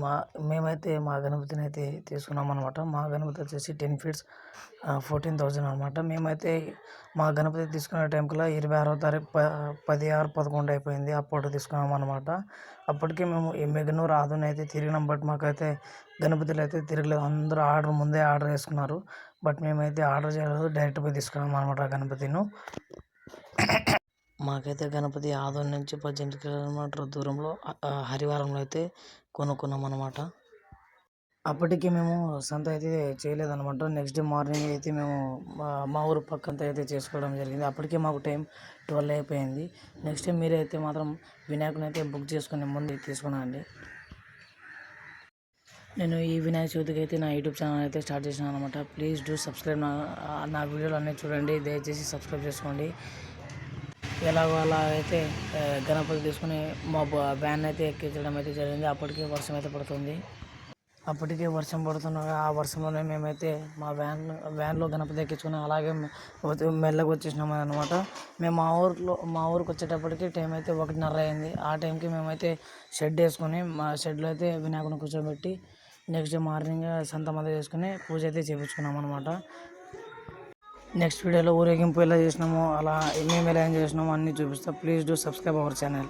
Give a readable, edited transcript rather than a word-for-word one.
మా మేమైతే మా గణపతినైతే తీసుకున్నామనమాట. మా గణపతి వచ్చేసి 10 ఫీట్స్ 14,000 అనమాట. మేమైతే మా గణపతి తీసుకునే టైంకల్లా 26వ తారీఖు 10/6/11 అయిపోయింది. అప్పుడు తీసుకున్నామనమాట. అప్పటికే మేము ఎమ్మిగనూరు, ఆదోని అయితే తిరిగినాం. బట్ మాకైతే గణపతులు అయితే తిరగలేదు. అందరూ ముందే ఆర్డర్ చేసుకున్నారు. బట్ మేమైతే ఆర్డర్ చేయలేదు. డైరెక్ట్ పోయి తీసుకున్నాం అనమాట గణపతిను. మాకైతే గణపతి ఆదోని నుంచి 18 కిలోమీటర్ల దూరంలో హరివారంలో అయితే కొనుక్కున్నాం అనమాట. అప్పటికి మేము సంత అయితే చేయలేదన్నమాట. నెక్స్ట్ డే మార్నింగ్ అయితే మేము మా ఊరు పక్కంతా అయితే చేసుకోవడం జరిగింది. అప్పటికే మాకు టైం 12 అయిపోయింది. నెక్స్ట్ టైం మీరైతే మాత్రం వినాయకుని అయితే బుక్ చేసుకుని ముందు తీసుకున్నాండి. నేను ఈ వినాయక చవితికి అయితే నా యూట్యూబ్ ఛానల్ అయితే స్టార్ట్ చేశాను అనమాట. Please do subscribe. నా వీడియోలు అన్నీ చూడండి. దయచేసి సబ్స్క్రైబ్ చేసుకోండి. ఎలాగో అలా అయితే గణపతి తీసుకుని మా వ్యాన్ అయితే ఎక్కించడం అయితే జరిగింది. అప్పటికే వర్షం అయితే పడుతుంది. అప్పటికే వర్షం పడుతుండగా ఆ వర్షంలోనే మేమైతే మా వ్యాన్లో గణపతి ఎక్కించుకుని అలాగే మెల్లగా వచ్చేసినాము అనమాట. మేము మా ఊరికి వచ్చేటప్పటికి టైం అయితే 1:30 అయింది. ఆ టైంకి మేమైతే షెడ్ వేసుకొని మా షెడ్లో అయితే వినాయకుని కూర్చోబెట్టి నెక్స్ట్ డే మార్నింగ్ సంతమంతా చేసుకుని పూజ అయితే చేయించుకున్నాం అనమాట. నెక్స్ట్ వీడియోలో ఊరేగింపు ఎలా చేసినామో, అలా మేము ఎలా ఎంజాయ్ చేసినామో అన్నీ చూపిస్తా. Please do subscribe our channel.